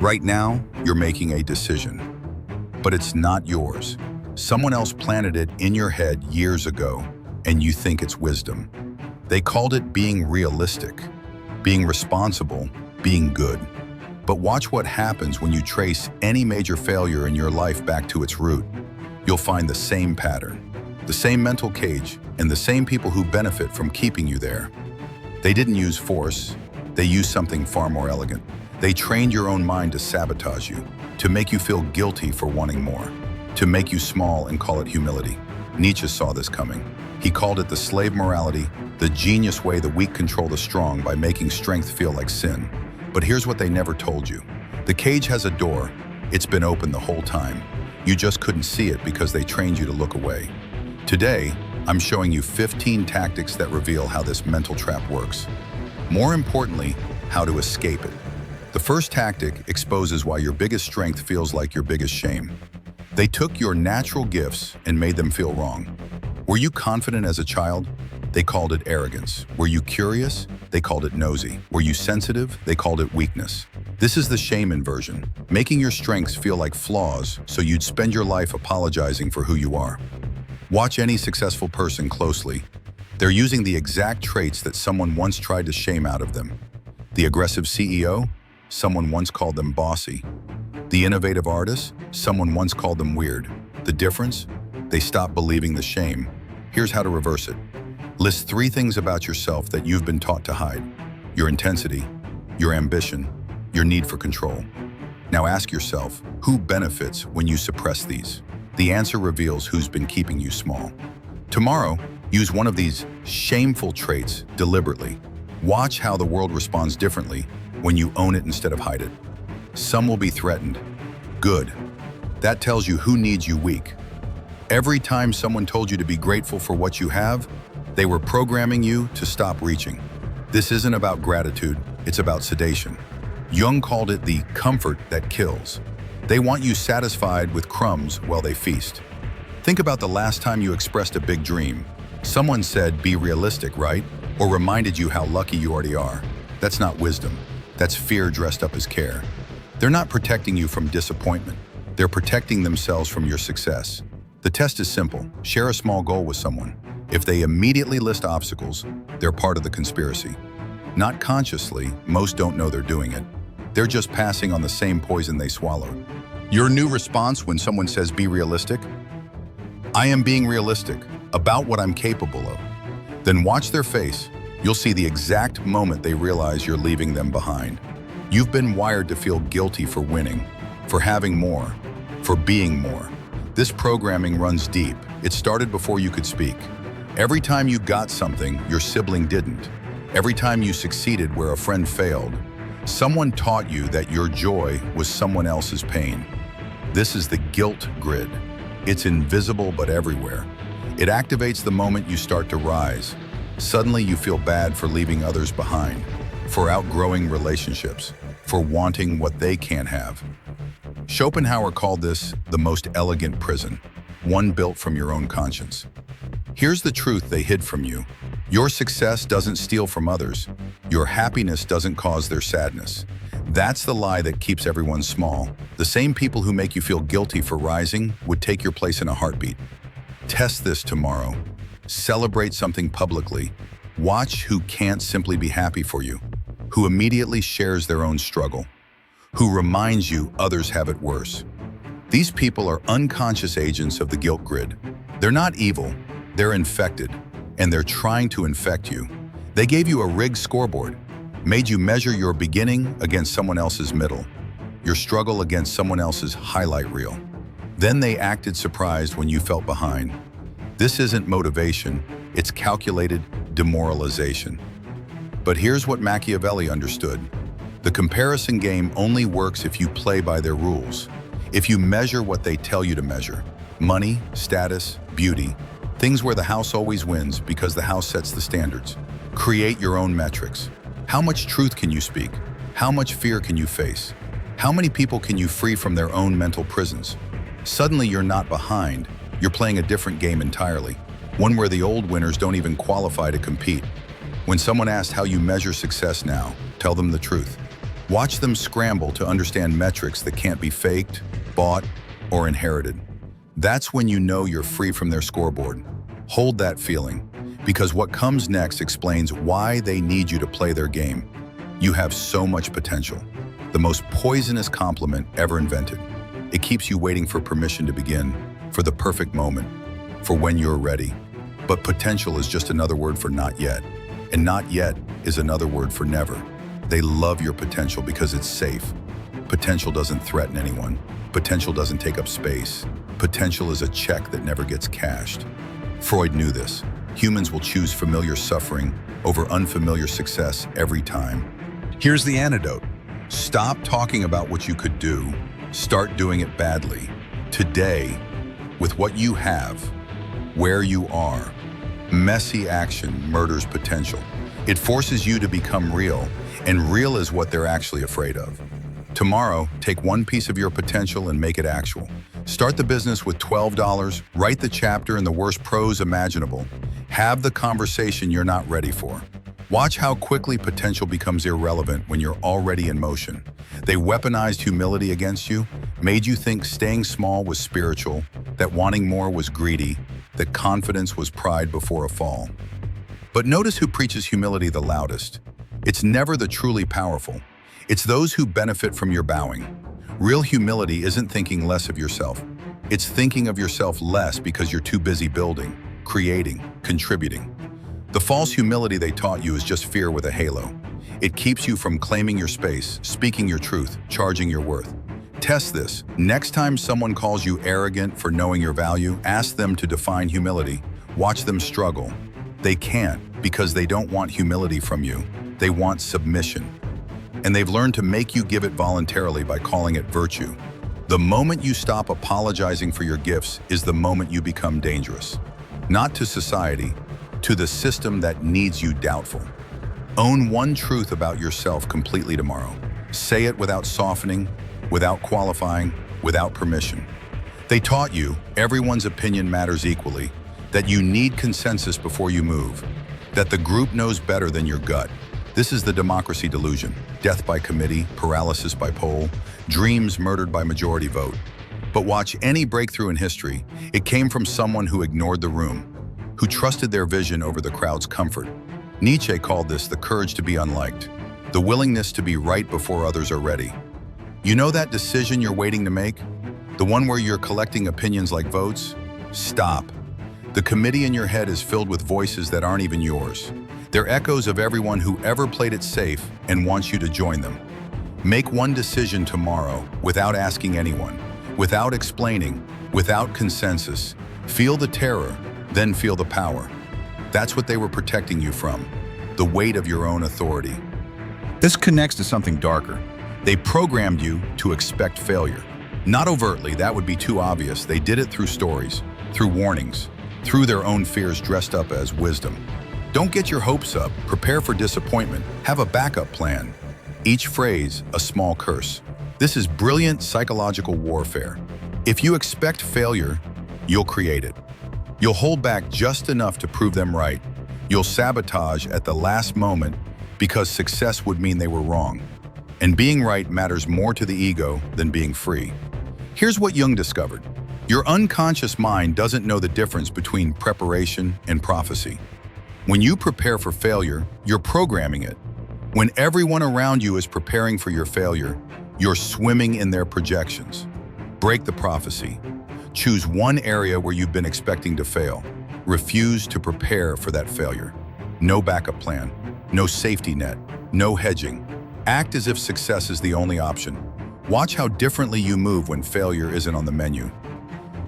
Right now, you're making a decision, but it's not yours. Someone else planted it in your head years ago, and you think it's wisdom. They called it being realistic, being responsible, being good. But watch what happens when you trace any major failure in your life back to its root. You'll find the same pattern, the same mental cage, and the same people who benefit from keeping you there. They didn't use force, they used something far more elegant. They trained your own mind to sabotage you, to make you feel guilty for wanting more, to make you small and call it humility. Nietzsche saw this coming. He called it the slave morality, the genius way the weak control the strong by making strength feel like sin. But here's what they never told you. The cage has a door. It's been open the whole time. You just couldn't see it because they trained you to look away. Today, I'm showing you 15 tactics that reveal how this mental trap works. More importantly, how to escape it. The first tactic exposes why your biggest strength feels like your biggest shame. They took your natural gifts and made them feel wrong. Were you confident as a child? They called it arrogance. Were you curious? They called it nosy. Were you sensitive? They called it weakness. This is the shame inversion, making your strengths feel like flaws so you'd spend your life apologizing for who you are. Watch any successful person closely. They're using the exact traits that someone once tried to shame out of them. The aggressive CEO? Someone once called them bossy. The innovative artist? Someone once called them weird. The difference? They stopped believing the shame. Here's how to reverse it. List 3 things about yourself that you've been taught to hide. Your intensity, your ambition, your need for control. Now ask yourself, who benefits when you suppress these? The answer reveals who's been keeping you small. Tomorrow, use one of these shameful traits deliberately. Watch how the world responds differently when you own it instead of hide it. Some will be threatened. Good. That tells you who needs you weak. Every time someone told you to be grateful for what you have, they were programming you to stop reaching. This isn't about gratitude, it's about sedation. Jung called it the comfort that kills. They want you satisfied with crumbs while they feast. Think about the last time you expressed a big dream. Someone said, be realistic, right? Or reminded you how lucky you already are. That's not wisdom. That's fear dressed up as care. They're not protecting you from disappointment. They're protecting themselves from your success. The test is simple. Share a small goal with someone. If they immediately list obstacles, they're part of the conspiracy. Not consciously, most don't know they're doing it. They're just passing on the same poison they swallowed. Your new response when someone says be realistic? I am being realistic about what I'm capable of. Then watch their face. You'll see the exact moment they realize you're leaving them behind. You've been wired to feel guilty for winning, for having more, for being more. This programming runs deep. It started before you could speak. Every time you got something, your sibling didn't. Every time you succeeded where a friend failed, someone taught you that your joy was someone else's pain. This is the guilt grid. It's invisible but everywhere. It activates the moment you start to rise. Suddenly you feel bad for leaving others behind, for outgrowing relationships, for wanting what they can't have. Schopenhauer called this the most elegant prison, one built from your own conscience. Here's the truth they hid from you. Your success doesn't steal from others. Your happiness doesn't cause their sadness. That's the lie that keeps everyone small. The same people who make you feel guilty for rising would take your place in a heartbeat. Test this tomorrow. Celebrate something publicly. Watch who can't simply be happy for you, who immediately shares their own struggle, who reminds you others have it worse. These people are unconscious agents of the guilt grid. They're not evil, they're infected, and they're trying to infect you. They gave you a rigged scoreboard, made you measure your beginning against someone else's middle, your struggle against someone else's highlight reel. Then they acted surprised when you felt behind. This isn't motivation, it's calculated demoralization. But here's what Machiavelli understood. The comparison game only works if you play by their rules. If you measure what they tell you to measure, money, status, beauty, things where the house always wins because the house sets the standards. Create your own metrics. How much truth can you speak? How much fear can you face? How many people can you free from their own mental prisons? Suddenly you're not behind, you're playing a different game entirely, one where the old winners don't even qualify to compete. When someone asks how you measure success now, tell them the truth. Watch them scramble to understand metrics that can't be faked, bought, or inherited. That's when you know you're free from their scoreboard. Hold that feeling, because what comes next explains why they need you to play their game. You have so much potential. The most poisonous compliment ever invented. It keeps you waiting for permission to begin, for the perfect moment, for when you're ready. But potential is just another word for not yet. And not yet is another word for never. They love your potential because it's safe. Potential doesn't threaten anyone. Potential doesn't take up space. Potential is a check that never gets cashed. Freud knew this. Humans will choose familiar suffering over unfamiliar success every time. Here's the antidote. Stop talking about what you could do. Start doing it badly. Today, with what you have, where you are. Messy action murders potential. It forces you to become real, and real is what they're actually afraid of. Tomorrow, take one piece of your potential and make it actual. Start the business with $12, write the chapter in the worst prose imaginable. Have the conversation you're not ready for. Watch how quickly potential becomes irrelevant when you're already in motion. They weaponized humility against you, made you think staying small was spiritual, that wanting more was greedy, that confidence was pride before a fall. But notice who preaches humility the loudest. It's never the truly powerful. It's those who benefit from your bowing. Real humility isn't thinking less of yourself. It's thinking of yourself less because you're too busy building, creating, contributing. The false humility they taught you is just fear with a halo. It keeps you from claiming your space, speaking your truth, charging your worth. Test this. Next time someone calls you arrogant for knowing your value, ask them to define humility. Watch them struggle. They can't because they don't want humility from you. They want submission. And they've learned to make you give it voluntarily by calling it virtue. The moment you stop apologizing for your gifts is the moment you become dangerous. Not to society, to the system that needs you doubtful. Own one truth about yourself completely tomorrow. Say it without softening, without qualifying, without permission. They taught you everyone's opinion matters equally, that you need consensus before you move, that the group knows better than your gut. This is the democracy delusion. Death by committee, paralysis by poll, dreams murdered by majority vote. But watch any breakthrough in history. It came from someone who ignored the room, who trusted their vision over the crowd's comfort. Nietzsche called this the courage to be unliked, the willingness to be right before others are ready. You know that decision you're waiting to make? The one where you're collecting opinions like votes? Stop. The committee in your head is filled with voices that aren't even yours. They're echoes of everyone who ever played it safe and wants you to join them. Make one decision tomorrow without asking anyone, without explaining, without consensus. Feel the terror, then feel the power. That's what they were protecting you from, the weight of your own authority. This connects to something darker. They programmed you to expect failure. Not overtly, that would be too obvious. They did it through stories, through warnings, through their own fears dressed up as wisdom. Don't get your hopes up, prepare for disappointment, have a backup plan. Each phrase, a small curse. This is brilliant psychological warfare. If you expect failure, you'll create it. You'll hold back just enough to prove them right. You'll sabotage at the last moment because success would mean they were wrong. And being right matters more to the ego than being free. Here's what Jung discovered. Your unconscious mind doesn't know the difference between preparation and prophecy. When you prepare for failure, you're programming it. When everyone around you is preparing for your failure, you're swimming in their projections. Break the prophecy. Choose one area where you've been expecting to fail. Refuse to prepare for that failure. No backup plan, no safety net, no hedging. Act as if success is the only option. Watch how differently you move when failure isn't on the menu.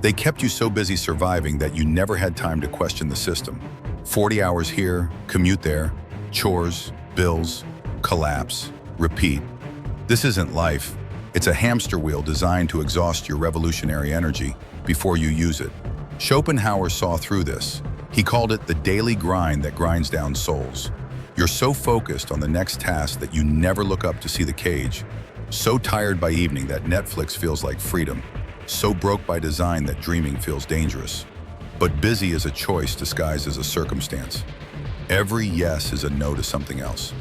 They kept you so busy surviving that you never had time to question the system. 40 hours here, commute there, chores, bills, collapse, repeat. This isn't life. It's a hamster wheel designed to exhaust your revolutionary energy before you use it. Schopenhauer saw through this. He called it the daily grind that grinds down souls. You're so focused on the next task that you never look up to see the cage. So tired by evening that Netflix feels like freedom. So broke by design that dreaming feels dangerous. But busy is a choice disguised as a circumstance. Every yes is a no to something else.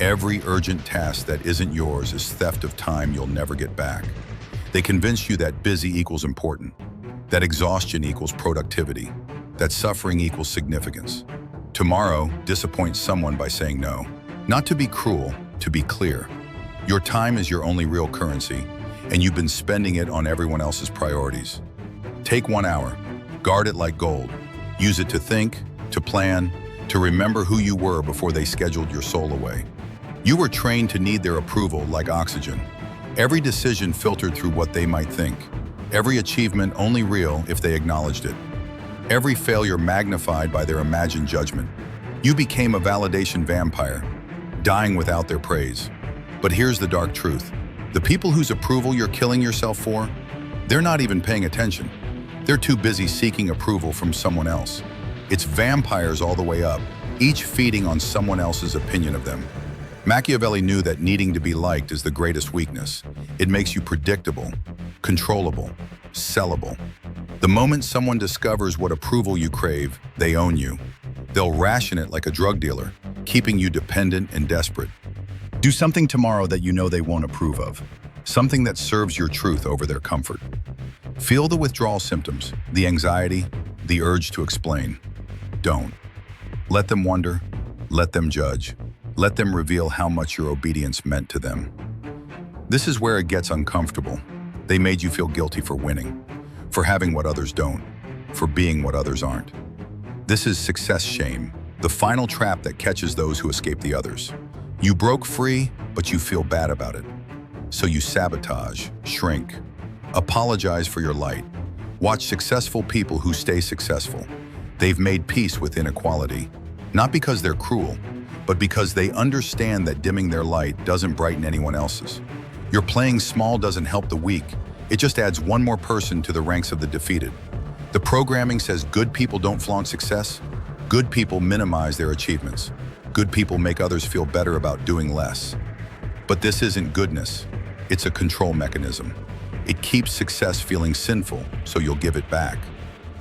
Every urgent task that isn't yours is theft of time you'll never get back. They convince you that busy equals important, that exhaustion equals productivity, that suffering equals significance. Tomorrow, disappoint someone by saying no. Not to be cruel, to be clear. Your time is your only real currency, and you've been spending it on everyone else's priorities. Take 1 hour, guard it like gold. Use it to think, to plan, to remember who you were before they scheduled your soul away. You were trained to need their approval like oxygen. Every decision filtered through what they might think. Every achievement only real if they acknowledged it. Every failure magnified by their imagined judgment. You became a validation vampire, dying without their praise. But here's the dark truth. The people whose approval you're killing yourself for, they're not even paying attention. They're too busy seeking approval from someone else. It's vampires all the way up, each feeding on someone else's opinion of them. Machiavelli knew that needing to be liked is the greatest weakness. It makes you predictable, controllable, sellable. The moment someone discovers what approval you crave, they own you. They'll ration it like a drug dealer, keeping you dependent and desperate. Do something tomorrow that you know they won't approve of. Something that serves your truth over their comfort. Feel the withdrawal symptoms, the anxiety, the urge to explain. Don't. Let them wonder, let them judge. Let them reveal how much your obedience meant to them. This is where it gets uncomfortable. They made you feel guilty for winning, for having what others don't, for being what others aren't. This is success shame, the final trap that catches those who escape the others. You broke free, but you feel bad about it. So you sabotage, shrink, apologize for your light. Watch successful people who stay successful. They've made peace with inequality, not because they're cruel, but because they understand that dimming their light doesn't brighten anyone else's. Your playing small doesn't help the weak. It just adds one more person to the ranks of the defeated. The programming says good people don't flaunt success. Good people minimize their achievements. Good people make others feel better about doing less. But this isn't goodness. It's a control mechanism. It keeps success feeling sinful, so you'll give it back.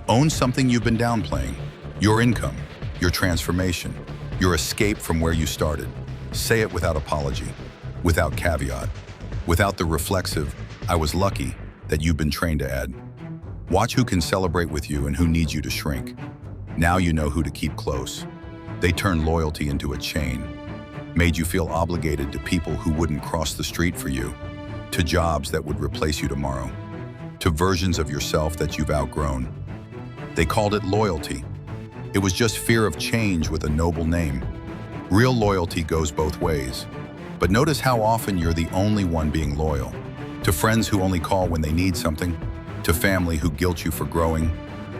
Own something you've been downplaying. Your income, your transformation, your escape from where you started. Say it without apology, without caveat, without the reflexive, I was lucky, that you've been trained to add. Watch who can celebrate with you and who needs you to shrink. Now you know who to keep close. They turn loyalty into a chain, made you feel obligated to people who wouldn't cross the street for you, to jobs that would replace you tomorrow, to versions of yourself that you've outgrown. They called it loyalty. It was just fear of change with a noble name. Real loyalty goes both ways. But notice how often you're the only one being loyal. To friends who only call when they need something, to family who guilt you for growing,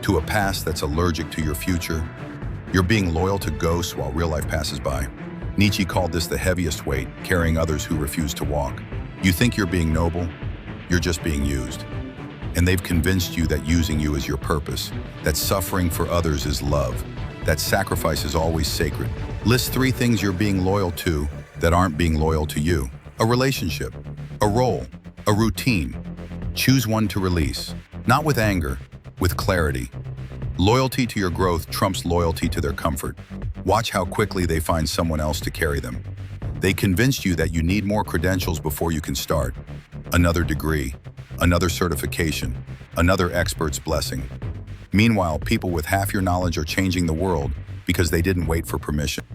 to a past that's allergic to your future. You're being loyal to ghosts while real life passes by. Nietzsche called this the heaviest weight, carrying others who refuse to walk. You think you're being noble, you're just being used. And they've convinced you that using you is your purpose, that suffering for others is love, that sacrifice is always sacred. List 3 things you're being loyal to that aren't being loyal to you. A relationship, a role, a routine. Choose one to release, not with anger, with clarity. Loyalty to your growth trumps loyalty to their comfort. Watch how quickly they find someone else to carry them. They convinced you that you need more credentials before you can start. Another degree, another certification, another expert's blessing. Meanwhile, people with half your knowledge are changing the world because they didn't wait for permission.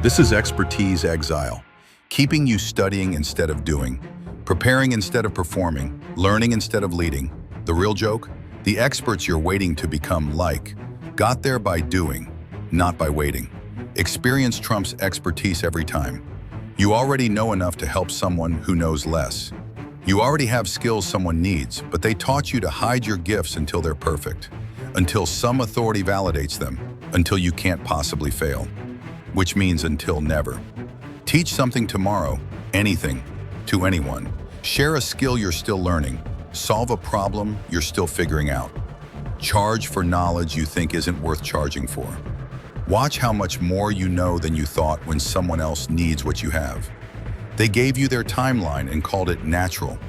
This is expertise exile, keeping you studying instead of doing, preparing instead of performing, learning instead of leading. The real joke? The experts you're waiting to become got there by doing, not by waiting. Experience trumps expertise every time. You already know enough to help someone who knows less. You already have skills someone needs, but they taught you to hide your gifts until they're perfect, until some authority validates them, until you can't possibly fail, which means until never. Teach something tomorrow, anything, to anyone. Share a skill you're still learning. Solve a problem you're still figuring out. Charge for knowledge you think isn't worth charging for. Watch how much more you know than you thought when someone else needs what you have. They gave you their timeline and called it natural.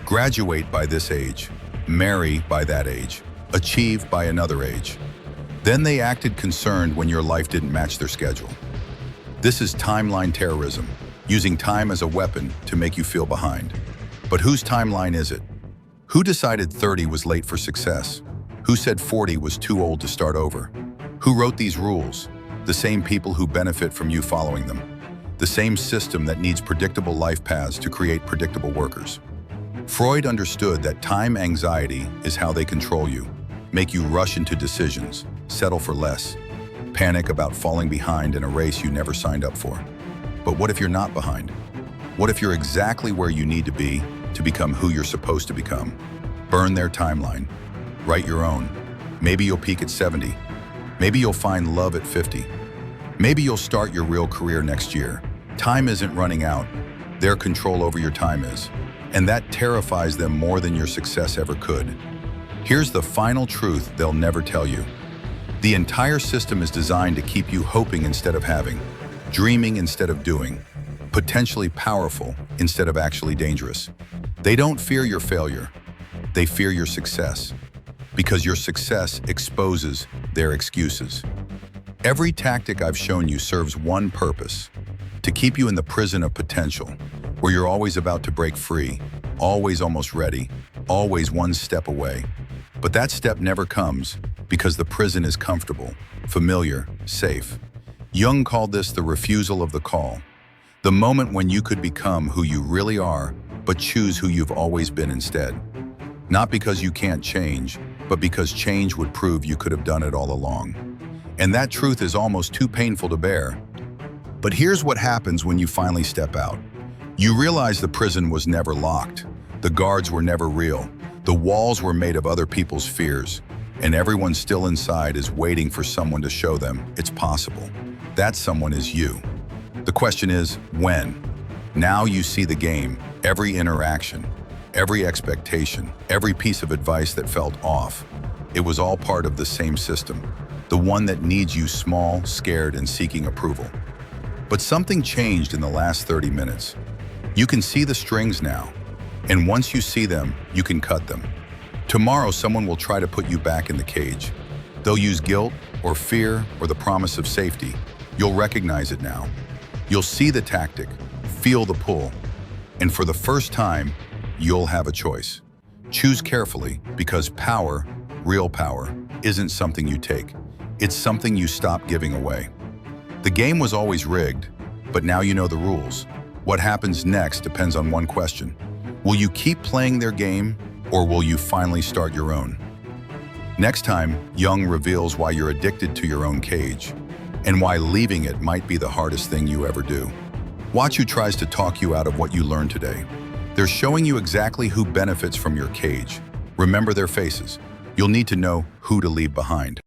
Graduate by this age, marry by that age, achieve by another age. Then they acted concerned when your life didn't match their schedule. This is timeline terrorism, using time as a weapon to make you feel behind. But whose timeline is it? Who decided 30 was late for success? Who said 40 was too old to start over? Who wrote these rules? The same people who benefit from you following them. The same system that needs predictable life paths to create predictable workers. Freud understood that time anxiety is how they control you, make you rush into decisions, settle for less, panic about falling behind in a race you never signed up for. But what if you're not behind? What if you're exactly where you need to be to become who you're supposed to become? Burn their timeline. Write your own. Maybe you'll peak at 70. Maybe you'll find love at 50. Maybe you'll start your real career next year. Time isn't running out. Their control over your time is. And that terrifies them more than your success ever could. Here's the final truth they'll never tell you. The entire system is designed to keep you hoping instead of having, dreaming instead of doing, potentially powerful instead of actually dangerous. They don't fear your failure. They fear your success, because your success exposes their excuses. Every tactic I've shown you serves one purpose: to keep you in the prison of potential, where you're always about to break free, always almost ready, always one step away. But that step never comes because the prison is comfortable, familiar, safe. Jung called this the refusal of the call, the moment when you could become who you really are, but choose who you've always been instead. Not because you can't change, but because change would prove you could have done it all along. And that truth is almost too painful to bear. But here's what happens when you finally step out. You realize the prison was never locked. The guards were never real. The walls were made of other people's fears. And everyone still inside is waiting for someone to show them it's possible. That someone is you. The question is, when? Now you see the game, every interaction, every expectation, every piece of advice that felt off. It was all part of the same system, the one that needs you small, scared, and seeking approval. But something changed in the last 30 minutes. You can see the strings now, and once you see them, you can cut them. Tomorrow, someone will try to put you back in the cage. They'll use guilt or fear or the promise of safety. You'll recognize it now. You'll see the tactic, feel the pull, and for the first time, you'll have a choice. Choose carefully, because power, real power, isn't something you take. It's something you stop giving away. The game was always rigged, but now you know the rules. What happens next depends on one question. Will you keep playing their game, or will you finally start your own? Next time, Jung reveals why you're addicted to your own cage, and why leaving it might be the hardest thing you ever do. Watch who tries to talk you out of what you learned today. They're showing you exactly who benefits from your cage. Remember their faces. You'll need to know who to leave behind.